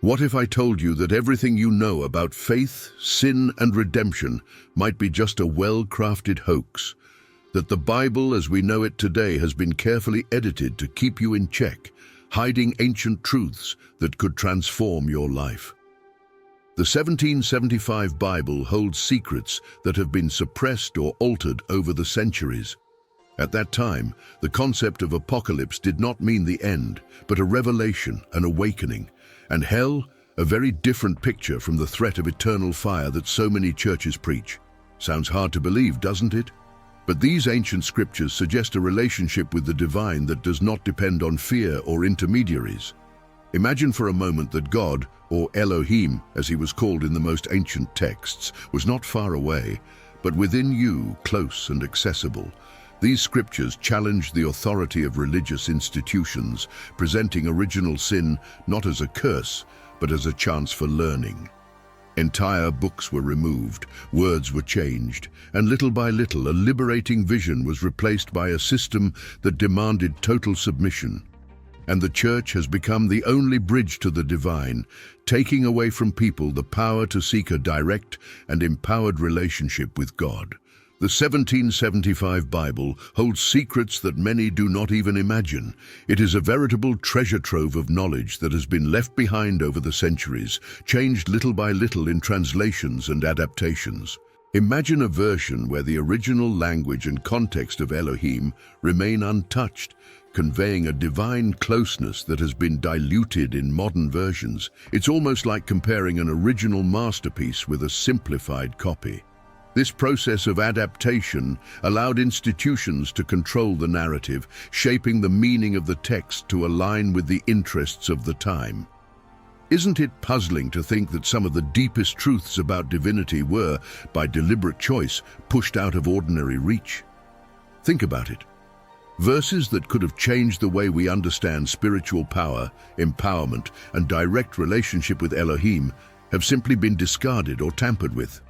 What if I told you that everything you know about faith, sin, and redemption might be just a well-crafted hoax? That the Bible as we know it today has been carefully edited to keep you in check, hiding ancient truths that could transform your life. The 1775 Bible holds secrets that have been suppressed or altered over the centuries. At that time, the concept of apocalypse did not mean the end, but a revelation, an awakening. And hell, a very different picture from the threat of eternal fire that so many churches preach. Sounds hard to believe, doesn't it? But these ancient scriptures suggest a relationship with the divine that does not depend on fear or intermediaries. Imagine for a moment that God, or Elohim, as he was called in the most ancient texts, was not far away, but within you, close and accessible. These scriptures challenge the authority of religious institutions, presenting original sin not as a curse, but as a chance for learning. Entire books were removed, words were changed, and little by little a liberating vision was replaced by a system that demanded total submission. And the church has become the only bridge to the divine, taking away from people the power to seek a direct and empowered relationship with God. The 1775 Bible holds secrets that many do not even imagine. It is a veritable treasure trove of knowledge that has been left behind over the centuries, changed little by little in translations and adaptations. Imagine a version where the original language and context of Elohim remain untouched, conveying a divine closeness that has been diluted in modern versions. It's almost like comparing an original masterpiece with a simplified copy. This process of adaptation allowed institutions to control the narrative, shaping the meaning of the text to align with the interests of the time. Isn't it puzzling to think that some of the deepest truths about divinity were, by deliberate choice, pushed out of ordinary reach? Think about it. Verses that could have changed the way we understand spiritual power, empowerment, and direct relationship with Elohim have simply been discarded or tampered with.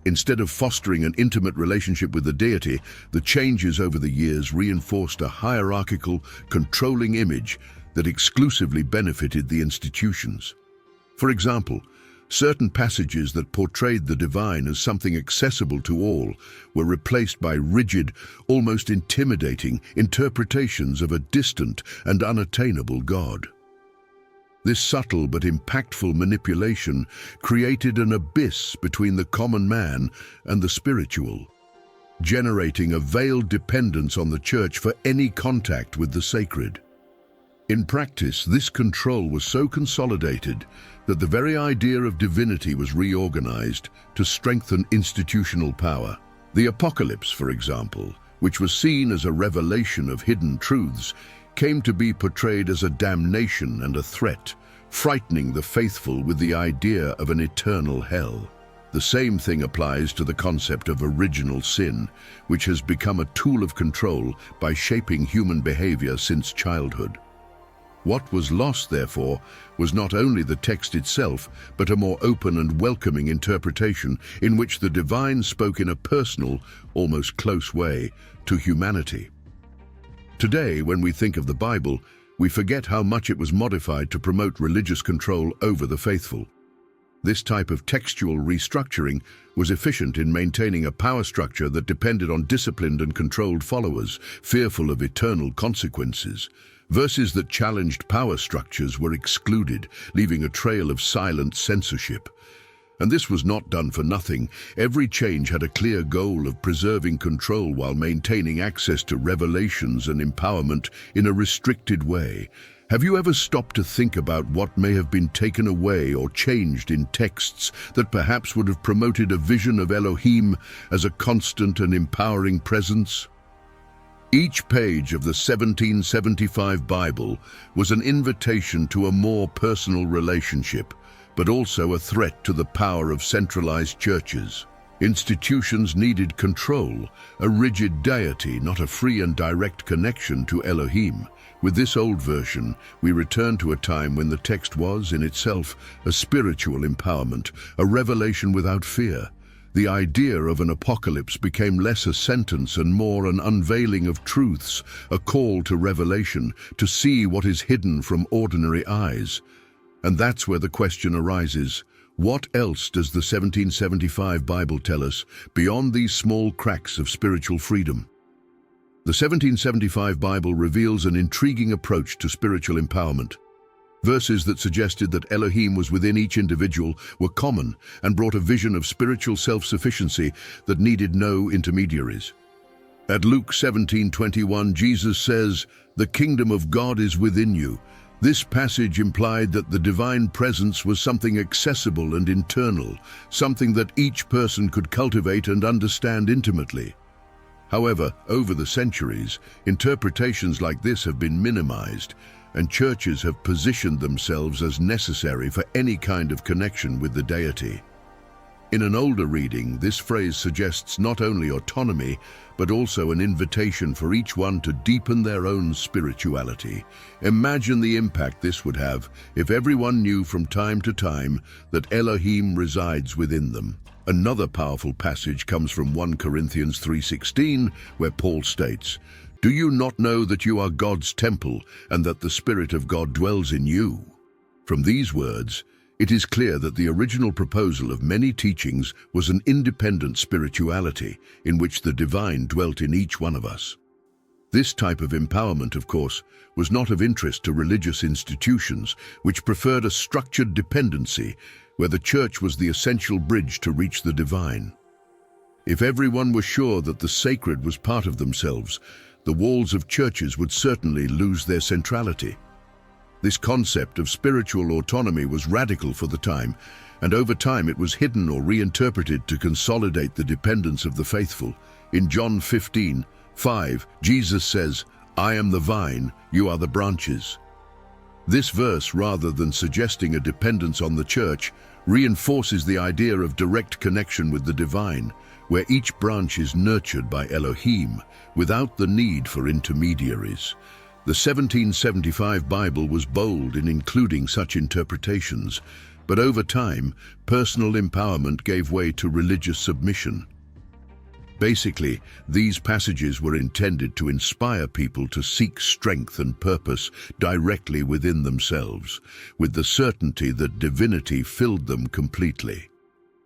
Instead of fostering an intimate relationship with the deity, the changes over the years reinforced a hierarchical, controlling image that exclusively benefited the institutions. For example, certain passages that portrayed the divine as something accessible to all were replaced by rigid, almost intimidating interpretations of a distant and unattainable God. This subtle but impactful manipulation created an abyss between the common man and the spiritual, generating a veiled dependence on the church for any contact with the sacred. In practice, this control was so consolidated that the very idea of divinity was reorganized to strengthen institutional power. The apocalypse, for example, which was seen as a revelation of hidden truths, came to be portrayed as a damnation and a threat, frightening the faithful with the idea of an eternal hell. The same thing applies to the concept of original sin, which has become a tool of control by shaping human behavior since childhood. What was lost, therefore, was not only the text itself, but a more open and welcoming interpretation in which the divine spoke in a personal, almost close way to humanity. Today, when we think of the Bible, we forget how much it was modified to promote religious control over the faithful. This type of textual restructuring was efficient in maintaining a power structure that depended on disciplined and controlled followers, fearful of eternal consequences. Verses that challenged power structures were excluded, leaving a trail of silent censorship. And this was not done for nothing. Every change had a clear goal of preserving control while maintaining access to revelations and empowerment in a restricted way. Have you ever stopped to think about what may have been taken away or changed in texts that perhaps would have promoted a vision of Elohim as a constant and empowering presence? Each page of the 1775 Bible was an invitation to a more personal relationship, but also a threat to the power of centralized churches. Institutions needed control, a rigid deity, not a free and direct connection to Elohim. With this old version, we return to a time when the text was, in itself, a spiritual empowerment, a revelation without fear. The idea of an apocalypse became less a sentence and more an unveiling of truths, a call to revelation, to see what is hidden from ordinary eyes. And that's where the question arises. What else does the 1775 Bible tell us beyond these small cracks of spiritual freedom? The 1775 Bible reveals an intriguing approach to spiritual empowerment. Verses that suggested that Elohim was within each individual were common and brought a vision of spiritual self-sufficiency that needed no intermediaries. At Luke 17:21, Jesus says, "The kingdom of God is within you." This passage implied that the divine presence was something accessible and internal, something that each person could cultivate and understand intimately. However, over the centuries, interpretations like this have been minimized, and churches have positioned themselves as necessary for any kind of connection with the deity. In an older reading, this phrase suggests not only autonomy, but also an invitation for each one to deepen their own spirituality. Imagine the impact this would have if everyone knew from time to time that Elohim resides within them. Another powerful passage comes from 1 Corinthians 3:16, where Paul states, "Do you not know that you are God's temple and that the Spirit of God dwells in you?" From these words, it is clear that the original proposal of many teachings was an independent spirituality in which the divine dwelt in each one of us. This type of empowerment, of course, was not of interest to religious institutions, which preferred a structured dependency where the church was the essential bridge to reach the divine. If everyone was sure that the sacred was part of themselves, the walls of churches would certainly lose their centrality. This concept of spiritual autonomy was radical for the time, and over time it was hidden or reinterpreted to consolidate the dependence of the faithful. In John 15:5, Jesus says, "I am the vine, you are the branches." This verse, rather than suggesting a dependence on the church, reinforces the idea of direct connection with the divine, where each branch is nurtured by Elohim, without the need for intermediaries. The 1775 Bible was bold in including such interpretations, but over time, personal empowerment gave way to religious submission. Basically, these passages were intended to inspire people to seek strength and purpose directly within themselves, with the certainty that divinity filled them completely.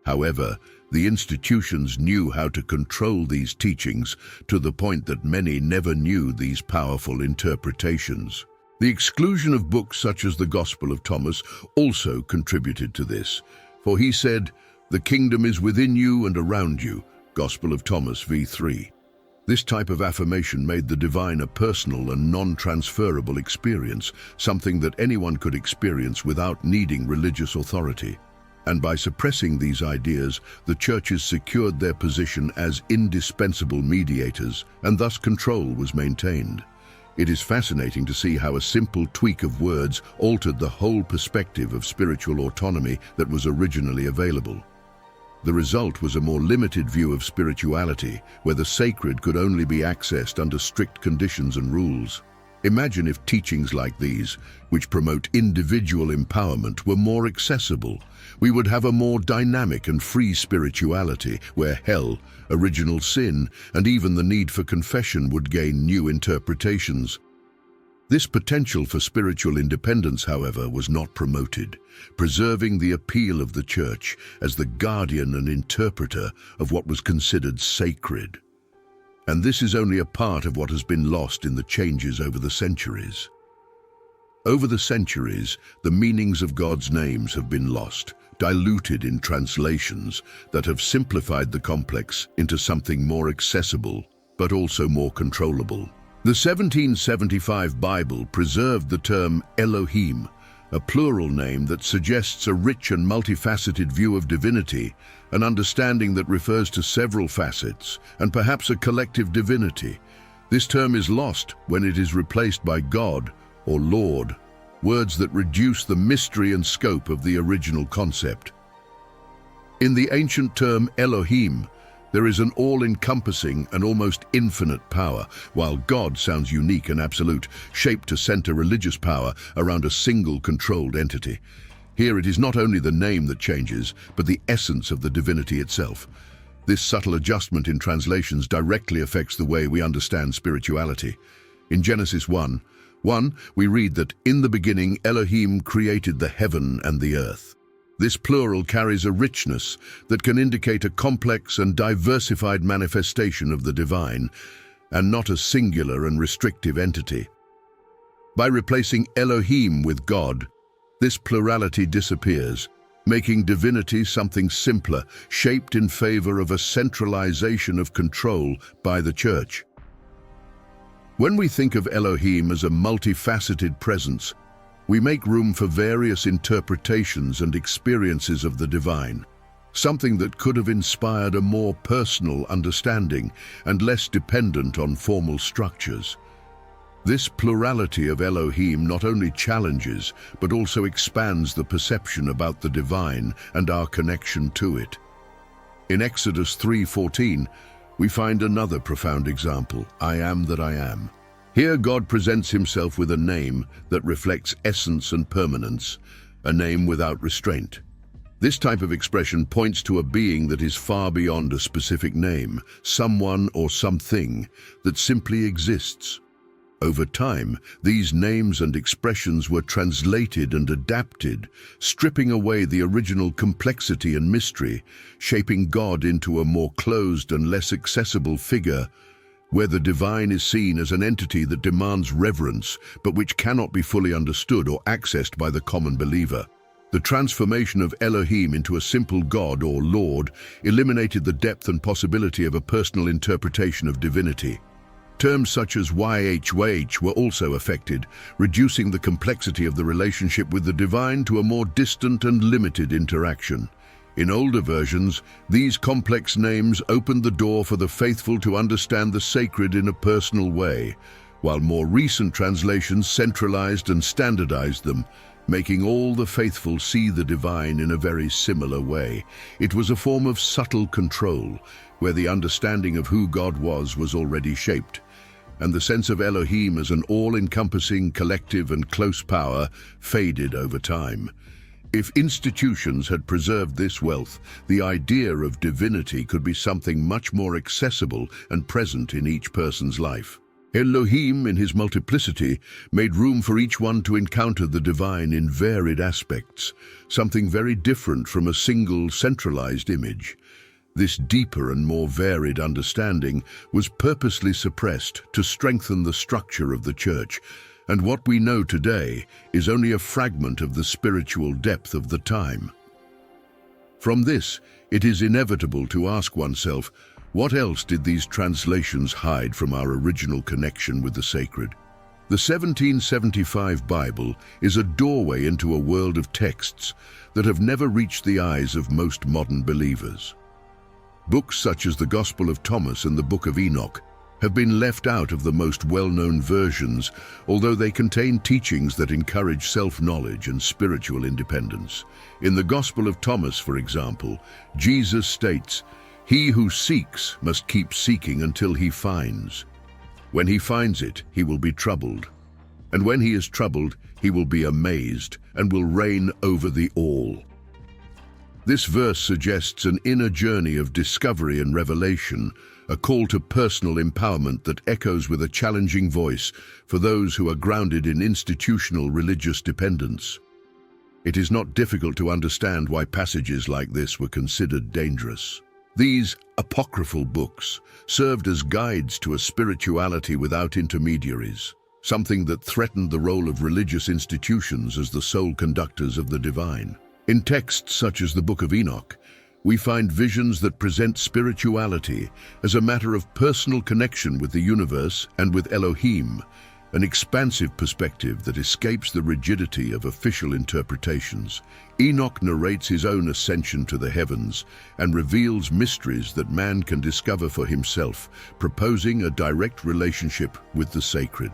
However, the institutions knew how to control these teachings to the point that many never knew these powerful interpretations. The exclusion of books such as the Gospel of Thomas also contributed to this, for he said, "The kingdom is within you and around you," Gospel of Thomas v3. This type of affirmation made the divine a personal and non-transferable experience, something that anyone could experience without needing religious authority. And by suppressing these ideas, the churches secured their position as indispensable mediators, and thus control was maintained. It is fascinating to see how a simple tweak of words altered the whole perspective of spiritual autonomy that was originally available. The result was a more limited view of spirituality, where the sacred could only be accessed under strict conditions and rules. Imagine if teachings like these, which promote individual empowerment, were more accessible. We would have a more dynamic and free spirituality, where hell, original sin, and even the need for confession would gain new interpretations. This potential for spiritual independence, however, was not promoted, preserving the appeal of the church as the guardian and interpreter of what was considered sacred. And this is only a part of what has been lost in the changes over the centuries. Over the centuries, the meanings of God's names have been lost, diluted in translations that have simplified the complex into something more accessible, but also more controllable. The 1775 Bible preserved the term Elohim, a plural name that suggests a rich and multifaceted view of divinity, an understanding that refers to several facets, and perhaps a collective divinity. This term is lost when it is replaced by God or Lord, words that reduce the mystery and scope of the original concept. In the ancient term Elohim, there is an all-encompassing and almost infinite power, while God sounds unique and absolute, shaped to center religious power around a single controlled entity. Here it is not only the name that changes, but the essence of the divinity itself. This subtle adjustment in translations directly affects the way we understand spirituality. In Genesis 1, 1, we read that, "In the beginning Elohim created the heaven and the earth." This plural carries a richness that can indicate a complex and diversified manifestation of the divine, and not a singular and restrictive entity. By replacing Elohim with God, this plurality disappears, making divinity something simpler, shaped in favor of a centralization of control by the Church. When we think of Elohim as a multifaceted presence, we make room for various interpretations and experiences of the divine, something that could have inspired a more personal understanding and less dependent on formal structures. This plurality of Elohim not only challenges, but also expands the perception about the divine and our connection to it. In Exodus 3:14, we find another profound example, "I am that I am." Here God presents himself with a name that reflects essence and permanence, a name without restraint. This type of expression points to a being that is far beyond a specific name, someone or something that simply exists. Over time, these names and expressions were translated and adapted, stripping away the original complexity and mystery, shaping God into a more closed and less accessible figure, where the divine is seen as an entity that demands reverence, but which cannot be fully understood or accessed by the common believer. The transformation of Elohim into a simple God or Lord eliminated the depth and possibility of a personal interpretation of divinity. Terms such as YHWH were also affected, reducing the complexity of the relationship with the divine to a more distant and limited interaction. In older versions, these complex names opened the door for the faithful to understand the sacred in a personal way, while more recent translations centralized and standardized them, making all the faithful see the divine in a very similar way. It was a form of subtle control, where the understanding of who God was already shaped, and the sense of Elohim as an all-encompassing, collective and close power faded over time. If institutions had preserved this wealth, the idea of divinity could be something much more accessible and present in each person's life. Elohim, in his multiplicity, made room for each one to encounter the divine in varied aspects, something very different from a single centralized image. This deeper and more varied understanding was purposely suppressed to strengthen the structure of the Church, and what we know today is only a fragment of the spiritual depth of the time. From this, it is inevitable to ask oneself, what else did these translations hide from our original connection with the sacred? The 1775 Bible is a doorway into a world of texts that have never reached the eyes of most modern believers. Books such as the Gospel of Thomas and the Book of Enoch have been left out of the most well-known versions, although they contain teachings that encourage self-knowledge and spiritual independence. In the Gospel of Thomas, for example, Jesus states, "He who seeks must keep seeking until he finds. When he finds it, he will be troubled. And when he is troubled, he will be amazed and will reign over the all." This verse suggests an inner journey of discovery and revelation, a call to personal empowerment that echoes with a challenging voice for those who are grounded in institutional religious dependence. It is not difficult to understand why passages like this were considered dangerous. These apocryphal books served as guides to a spirituality without intermediaries, something that threatened the role of religious institutions as the sole conductors of the divine. In texts such as the Book of Enoch, we find visions that present spirituality as a matter of personal connection with the universe and with Elohim, an expansive perspective that escapes the rigidity of official interpretations. Enoch narrates his own ascension to the heavens and reveals mysteries that man can discover for himself, proposing a direct relationship with the sacred.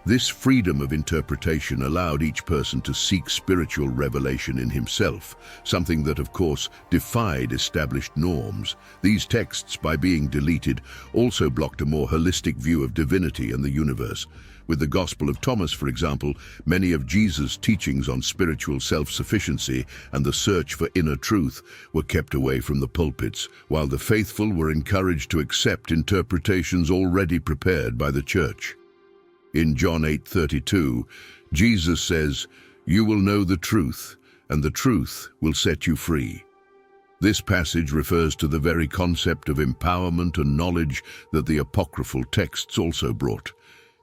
This freedom of interpretation allowed each person to seek spiritual revelation in himself, something that, of course, defied established norms. These texts, by being deleted, also blocked a more holistic view of divinity and the universe. With the Gospel of Thomas, for example, many of Jesus' teachings on spiritual self-sufficiency and the search for inner truth were kept away from the pulpits, while the faithful were encouraged to accept interpretations already prepared by the Church. In John 8:32, Jesus says, "You will know the truth, and the truth will set you free." This passage refers to the very concept of empowerment and knowledge that the apocryphal texts also brought.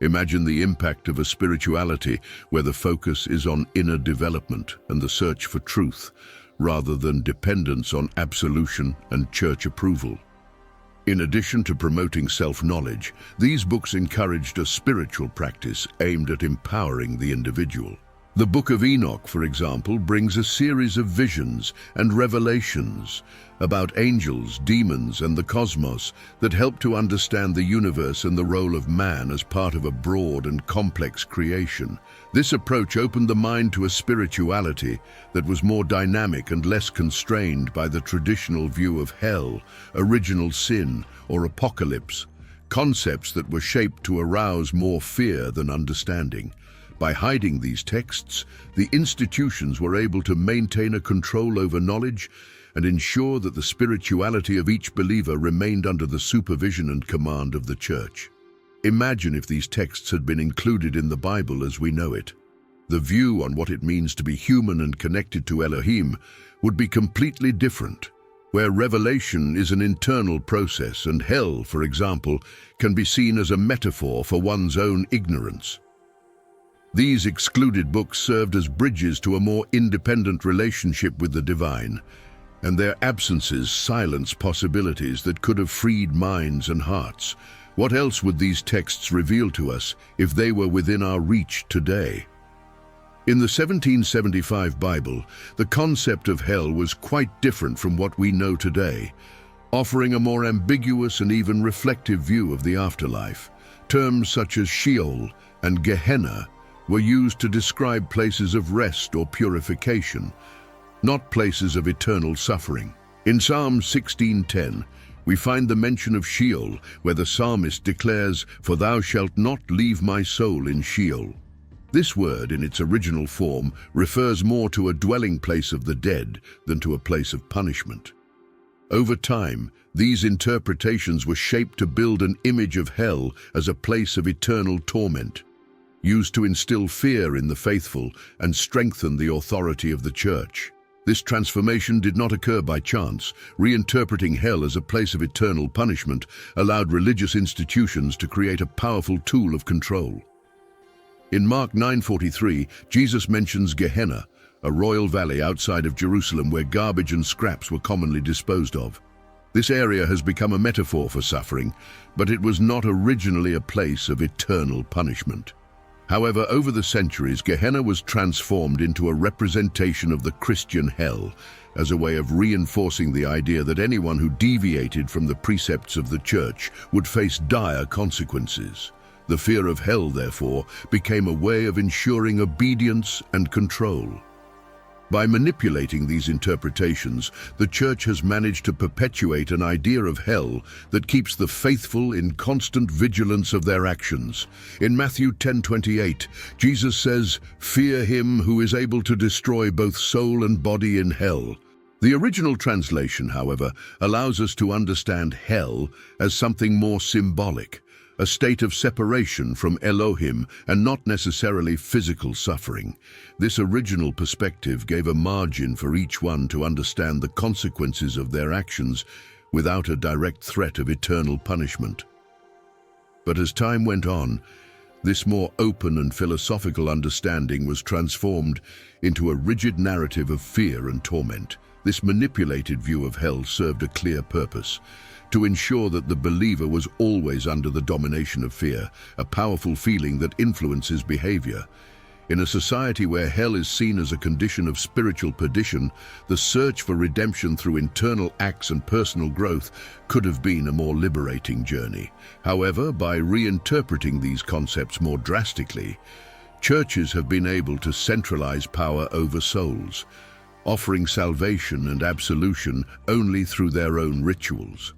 Imagine the impact of a spirituality where the focus is on inner development and the search for truth, rather than dependence on absolution and church approval. In addition to promoting self-knowledge, these books encouraged a spiritual practice aimed at empowering the individual. The Book of Enoch, for example, brings a series of visions and revelations about angels, demons, and the cosmos that help to understand the universe and the role of man as part of a broad and complex creation. This approach opened the mind to a spirituality that was more dynamic and less constrained by the traditional view of hell, original sin, or apocalypse, concepts that were shaped to arouse more fear than understanding. By hiding these texts, the institutions were able to maintain a control over knowledge and ensure that the spirituality of each believer remained under the supervision and command of the church. Imagine if these texts had been included in the Bible as we know it. The view on what it means to be human and connected to Elohim would be completely different, where revelation is an internal process and hell, for example, can be seen as a metaphor for one's own ignorance. These excluded books served as bridges to a more independent relationship with the divine, and their absences silenced possibilities that could have freed minds and hearts. What else would these texts reveal to us if they were within our reach today? In the 1775 Bible, the concept of hell was quite different from what we know today, offering a more ambiguous and even reflective view of the afterlife. Terms such as Sheol and Gehenna were used to describe places of rest or purification, not places of eternal suffering. In Psalm 16:10, we find the mention of Sheol, where the psalmist declares, "For thou shalt not leave my soul in Sheol." This word, in its original form, refers more to a dwelling place of the dead than to a place of punishment. Over time, these interpretations were shaped to build an image of hell as a place of eternal torment, used to instill fear in the faithful and strengthen the authority of the church. This transformation did not occur by chance. Reinterpreting hell as a place of eternal punishment allowed religious institutions to create a powerful tool of control. In Mark 9:43, Jesus mentions Gehenna, a royal valley outside of Jerusalem where garbage and scraps were commonly disposed of. This area has become a metaphor for suffering, but it was not originally a place of eternal punishment. However, over the centuries, Gehenna was transformed into a representation of the Christian hell, as a way of reinforcing the idea that anyone who deviated from the precepts of the church would face dire consequences. The fear of hell, therefore, became a way of ensuring obedience and control. By manipulating these interpretations, the church has managed to perpetuate an idea of hell that keeps the faithful in constant vigilance of their actions. In Matthew 10:28, Jesus says, "Fear him who is able to destroy both soul and body in hell." The original translation, however, allows us to understand hell as something more symbolic, a state of separation from Elohim and not necessarily physical suffering. This original perspective gave a margin for each one to understand the consequences of their actions without a direct threat of eternal punishment. But as time went on, this more open and philosophical understanding was transformed into a rigid narrative of fear and torment. This manipulated view of hell served a clear purpose: to ensure that the believer was always under the domination of fear, a powerful feeling that influences behavior. In a society where hell is seen as a condition of spiritual perdition, the search for redemption through internal acts and personal growth could have been a more liberating journey. However, by reinterpreting these concepts more drastically, churches have been able to centralize power over souls, offering salvation and absolution only through their own rituals.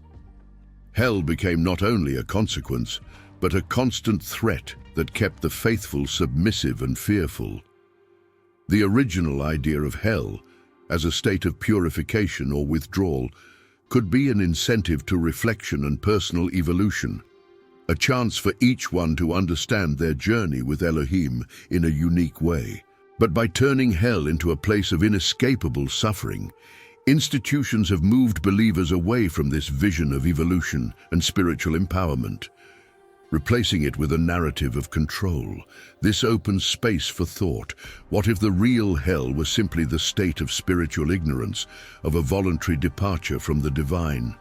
Hell became not only a consequence, but a constant threat that kept the faithful submissive and fearful. The original idea of hell, as a state of purification or withdrawal, could be an incentive to reflection and personal evolution. a chance for each one to understand their journey with Elohim in a unique way. But by turning hell into a place of inescapable suffering, institutions have moved believers away from this vision of evolution and spiritual empowerment, replacing it with a narrative of control. This opens space for thought. What if the real hell was simply the state of spiritual ignorance, of a voluntary departure from the divine?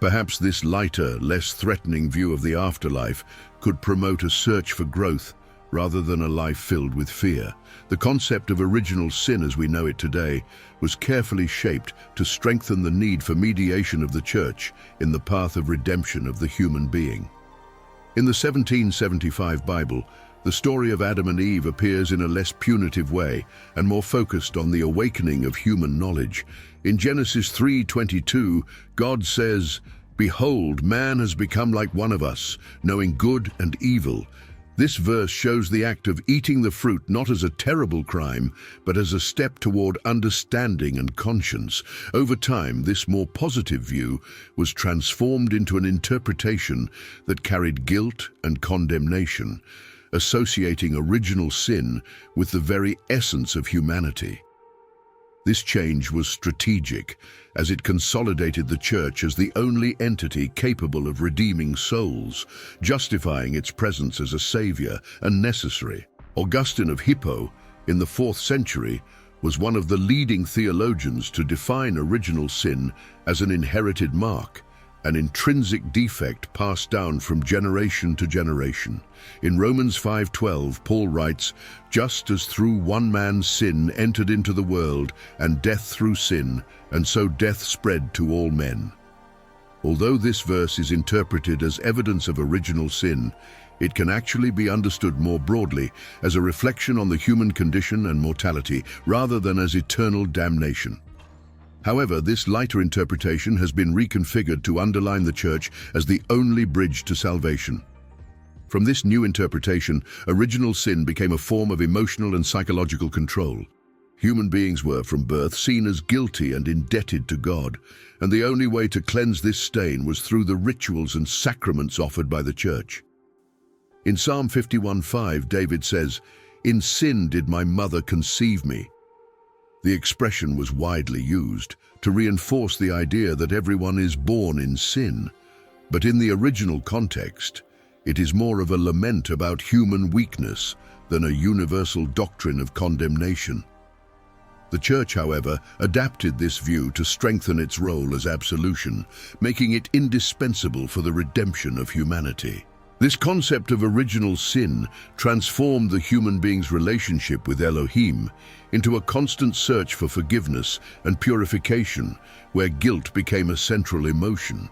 Perhaps this lighter, less threatening view of the afterlife could promote a search for growth rather than a life filled with fear. The concept of original sin as we know it today was carefully shaped to strengthen the need for mediation of the church in the path of redemption of the human being. In the 1775 Bible, the story of Adam and Eve appears in a less punitive way and more focused on the awakening of human knowledge. In Genesis 3:22, God says, "Behold, man has become like one of us, knowing good and evil." This verse shows the act of eating the fruit not as a terrible crime, but as a step toward understanding and conscience. Over time, this more positive view was transformed into an interpretation that carried guilt and condemnation, associating original sin with the very essence of humanity. This change was strategic, as it consolidated the church as the only entity capable of redeeming souls, justifying its presence as a savior and necessary. Augustine of Hippo, in the 4th century, was one of the leading theologians to define original sin as an inherited mark, an intrinsic defect passed down from generation to generation. In Romans 5:12, Paul writes, "Just as through one man's sin entered into the world, and death through sin, and so death spread to all men." Although this verse is interpreted as evidence of original sin, it can actually be understood more broadly as a reflection on the human condition and mortality, rather than as eternal damnation. However, this lighter interpretation has been reconfigured to underline the church as the only bridge to salvation. From this new interpretation, original sin became a form of emotional and psychological control. Human beings were, from birth, seen as guilty and indebted to God, and the only way to cleanse this stain was through the rituals and sacraments offered by the church. In Psalm 51:5, David says, "In sin did my mother conceive me." The expression was widely used to reinforce the idea that everyone is born in sin, but in the original context, it is more of a lament about human weakness than a universal doctrine of condemnation. The Church, however, adapted this view to strengthen its role as absolution, making it indispensable for the redemption of humanity. This concept of original sin transformed the human being's relationship with Elohim into a constant search for forgiveness and purification, where guilt became a central emotion.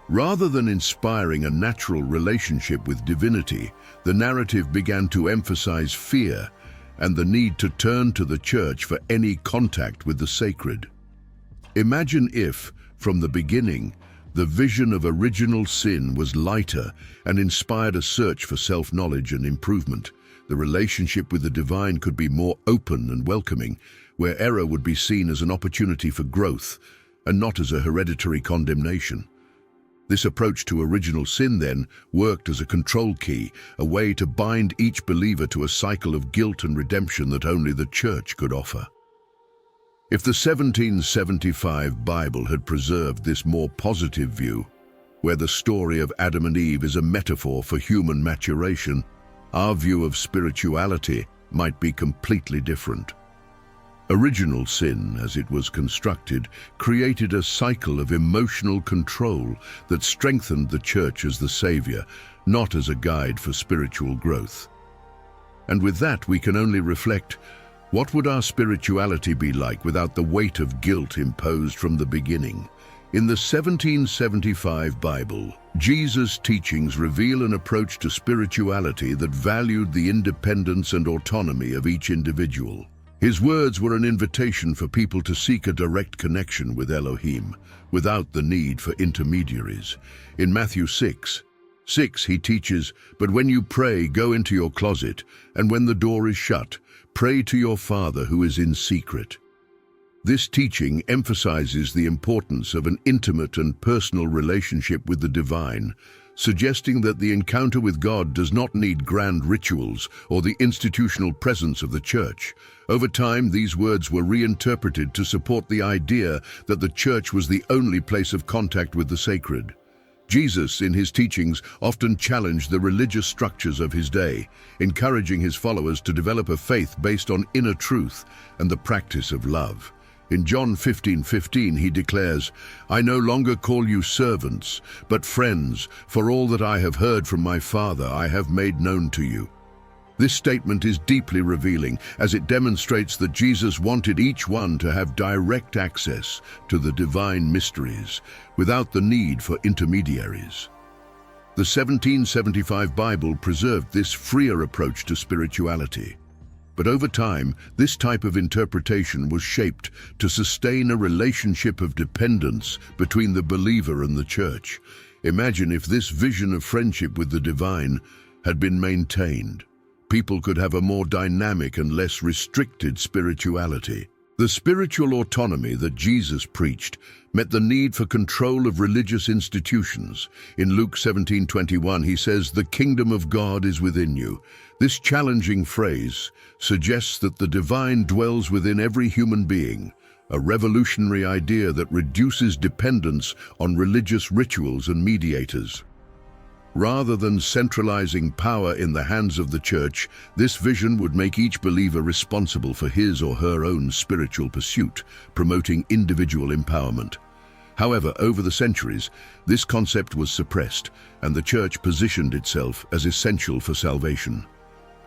Rather than inspiring a natural relationship with divinity, the narrative began to emphasize fear and the need to turn to the church for any contact with the sacred. Imagine if, from the beginning, the vision of original sin was lighter and inspired a search for self-knowledge and improvement. The relationship with the divine could be more open and welcoming, where error would be seen as an opportunity for growth and not as a hereditary condemnation. This approach to original sin then worked as a control key, a way to bind each believer to a cycle of guilt and redemption that only the church could offer. If the 1775 Bible had preserved this more positive view, where the story of Adam and Eve is a metaphor for human maturation, our view of spirituality might be completely different. Original sin, as it was constructed, created a cycle of emotional control that strengthened the church as the savior, not as a guide for spiritual growth. And with that, we can only reflect, what would our spirituality be like without the weight of guilt imposed from the beginning? In the 1775 Bible, Jesus' teachings reveal an approach to spirituality that valued the independence and autonomy of each individual. His words were an invitation for people to seek a direct connection with Elohim, without the need for intermediaries. In Matthew 6:6, he teaches, "But when you pray, go into your closet, and when the door is shut, pray to your Father who is in secret." This teaching emphasizes the importance of an intimate and personal relationship with the divine, suggesting that the encounter with God does not need grand rituals or the institutional presence of the church. Over time, these words were reinterpreted to support the idea that the church was the only place of contact with the sacred. Jesus, in his teachings, often challenged the religious structures of his day, encouraging his followers to develop a faith based on inner truth and the practice of love. In John 15:15, he declares, "I no longer call you servants, but friends, for all that I have heard from my Father I have made known to you." This statement is deeply revealing, as it demonstrates that Jesus wanted each one to have direct access to the divine mysteries, without the need for intermediaries. The 1775 Bible preserved this freer approach to spirituality. But over time, this type of interpretation was shaped to sustain a relationship of dependence between the believer and the church. Imagine if this vision of friendship with the divine had been maintained. People could have a more dynamic and less restricted spirituality. The spiritual autonomy that Jesus preached met the need for control of religious institutions. In Luke 17:21, he says, "The kingdom of God is within you." This challenging phrase suggests that the divine dwells within every human being, a revolutionary idea that reduces dependence on religious rituals and mediators. Rather than centralizing power in the hands of the church, this vision would make each believer responsible for his or her own spiritual pursuit, promoting individual empowerment. However, over the centuries, this concept was suppressed, and the church positioned itself as essential for salvation.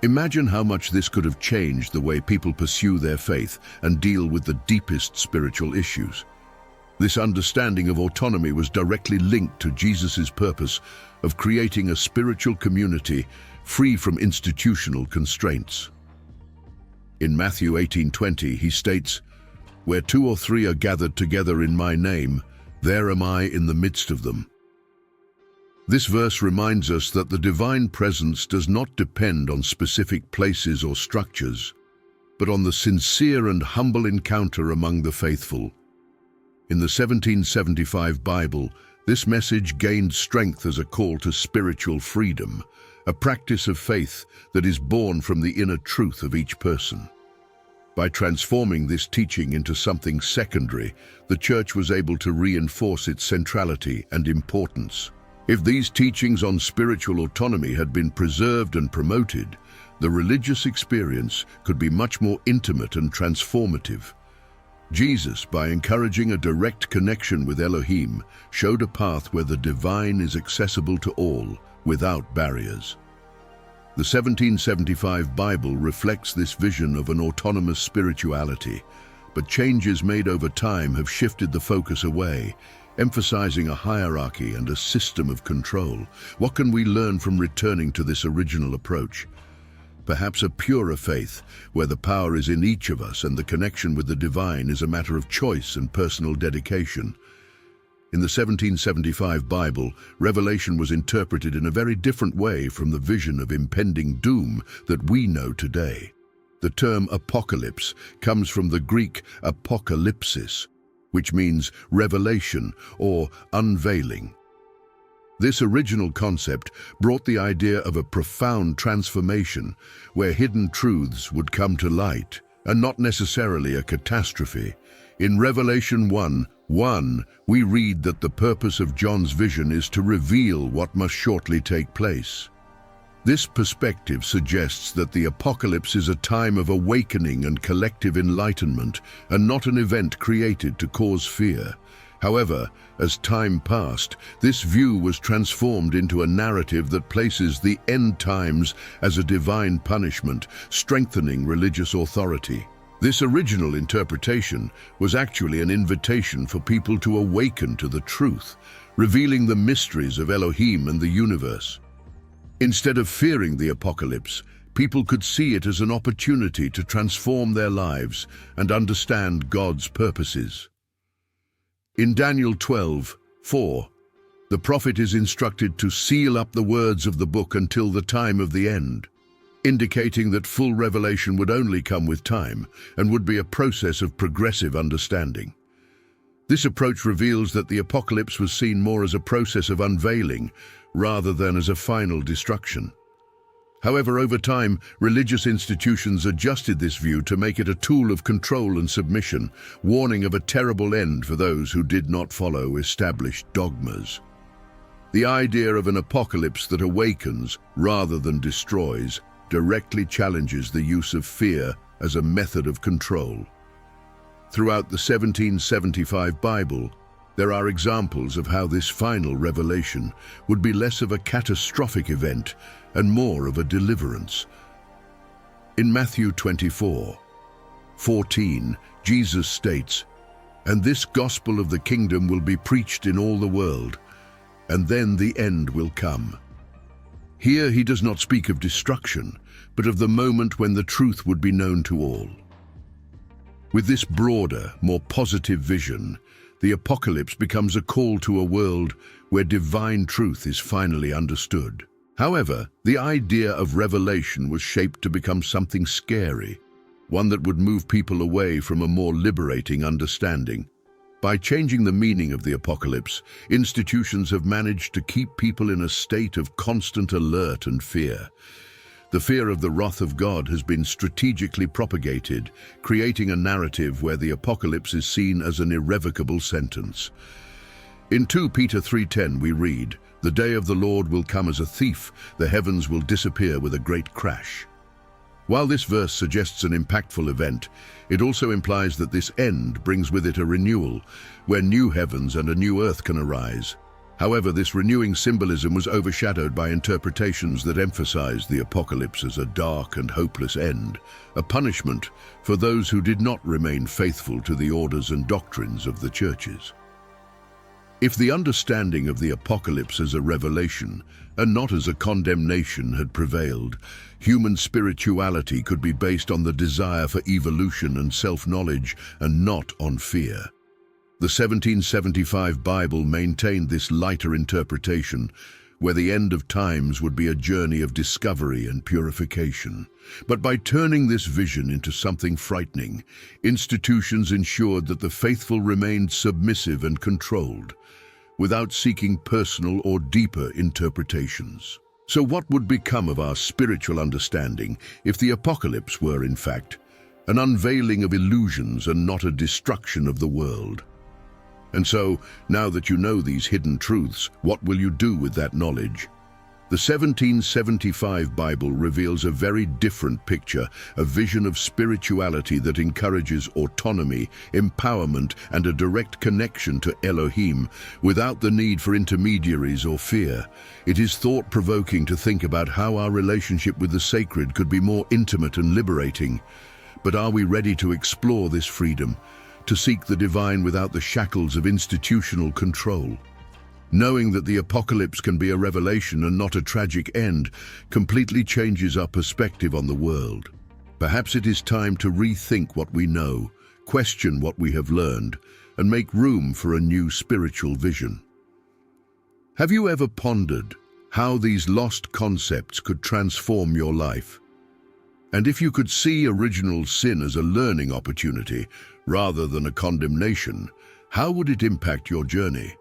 Imagine how much this could have changed the way people pursue their faith and deal with the deepest spiritual issues. This understanding of autonomy was directly linked to Jesus' purpose of creating a spiritual community free from institutional constraints. In Matthew 18:20, he states, "Where 2 or 3 are gathered together in my name, there am I in the midst of them." This verse reminds us that the divine presence does not depend on specific places or structures, but on the sincere and humble encounter among the faithful. In the 1775 Bible, this message gained strength as a call to spiritual freedom, a practice of faith that is born from the inner truth of each person. By transforming this teaching into something secondary, the church was able to reinforce its centrality and importance. If these teachings on spiritual autonomy had been preserved and promoted, the religious experience could be much more intimate and transformative. Jesus, by encouraging a direct connection with Elohim, showed a path where the divine is accessible to all, without barriers. The 1775 Bible reflects this vision of an autonomous spirituality, but changes made over time have shifted the focus away, emphasizing a hierarchy and a system of control. What can we learn from returning to this original approach? Perhaps a purer faith, where the power is in each of us and the connection with the divine is a matter of choice and personal dedication. In the 1775 Bible, Revelation was interpreted in a very different way from the vision of impending doom that we know today. The term apocalypse comes from the Greek apokalypsis, which means revelation or unveiling. This original concept brought the idea of a profound transformation where hidden truths would come to light, and not necessarily a catastrophe. In Revelation 1:1, we read that the purpose of John's vision is to reveal what must shortly take place. This perspective suggests that the apocalypse is a time of awakening and collective enlightenment, and not an event created to cause fear. However, as time passed, this view was transformed into a narrative that places the end times as a divine punishment, strengthening religious authority. This original interpretation was actually an invitation for people to awaken to the truth, revealing the mysteries of Elohim and the universe. Instead of fearing the apocalypse, people could see it as an opportunity to transform their lives and understand God's purposes. In Daniel 12:4, the prophet is instructed to seal up the words of the book until the time of the end, indicating that full revelation would only come with time and would be a process of progressive understanding. This approach reveals that the apocalypse was seen more as a process of unveiling rather than as a final destruction. However, over time, religious institutions adjusted this view to make it a tool of control and submission, warning of a terrible end for those who did not follow established dogmas. The idea of an apocalypse that awakens rather than destroys directly challenges the use of fear as a method of control. Throughout the 1775 Bible, there are examples of how this final revelation would be less of a catastrophic event and more of a deliverance. In Matthew 24:14, Jesus states, "And this gospel of the kingdom will be preached in all the world, and then the end will come." Here he does not speak of destruction, but of the moment when the truth would be known to all. With this broader, more positive vision, the apocalypse becomes a call to a world where divine truth is finally understood. However, the idea of revelation was shaped to become something scary, one that would move people away from a more liberating understanding. By changing the meaning of the apocalypse, institutions have managed to keep people in a state of constant alert and fear. The fear of the wrath of God has been strategically propagated, creating a narrative where the apocalypse is seen as an irrevocable sentence. In 2 Peter 3:10 we read, "The day of the Lord will come as a thief, the heavens will disappear with a great crash." While this verse suggests an impactful event, it also implies that this end brings with it a renewal, where new heavens and a new earth can arise. However, this renewing symbolism was overshadowed by interpretations that emphasized the apocalypse as a dark and hopeless end, a punishment for those who did not remain faithful to the orders and doctrines of the churches. If the understanding of the apocalypse as a revelation, and not as a condemnation, had prevailed, human spirituality could be based on the desire for evolution and self-knowledge, and not on fear. The 1775 Bible maintained this lighter interpretation, where the end of times would be a journey of discovery and purification. But by turning this vision into something frightening, institutions ensured that the faithful remained submissive and controlled, without seeking personal or deeper interpretations. So what would become of our spiritual understanding if the apocalypse were, in fact, an unveiling of illusions and not a destruction of the world? And so, now that you know these hidden truths, what will you do with that knowledge? The 1775 Bible reveals a very different picture, a vision of spirituality that encourages autonomy, empowerment, and a direct connection to Elohim, without the need for intermediaries or fear. It is thought-provoking to think about how our relationship with the sacred could be more intimate and liberating. But are we ready to explore this freedom, to seek the divine without the shackles of institutional control? Knowing that the apocalypse can be a revelation and not a tragic end completely changes our perspective on the world. Perhaps it is time to rethink what we know, question what we have learned, and make room for a new spiritual vision. Have you ever pondered how these lost concepts could transform your life? And if you could see original sin as a learning opportunity rather than a condemnation, how would it impact your journey?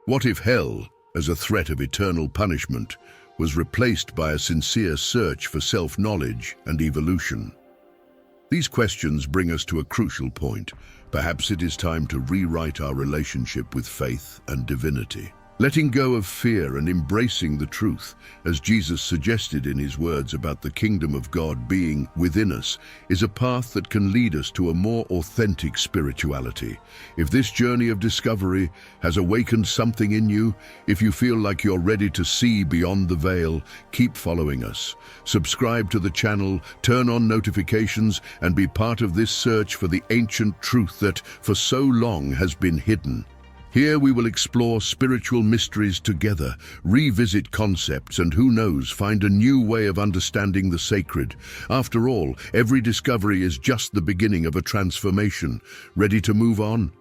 What if hell, as a threat of eternal punishment, was replaced by a sincere search for self-knowledge and evolution? These questions bring us to a crucial point. Perhaps it is time to rewrite our relationship with faith and divinity. Letting go of fear and embracing the truth, as Jesus suggested in his words about the kingdom of God being within us, is a path that can lead us to a more authentic spirituality. If this journey of discovery has awakened something in you, if you feel like you're ready to see beyond the veil, keep following us. Subscribe to the channel, turn on notifications, and be part of this search for the ancient truth that, for so long, has been hidden. Here we will explore spiritual mysteries together, revisit concepts, and who knows, find a new way of understanding the sacred. After all, every discovery is just the beginning of a transformation. Ready to move on?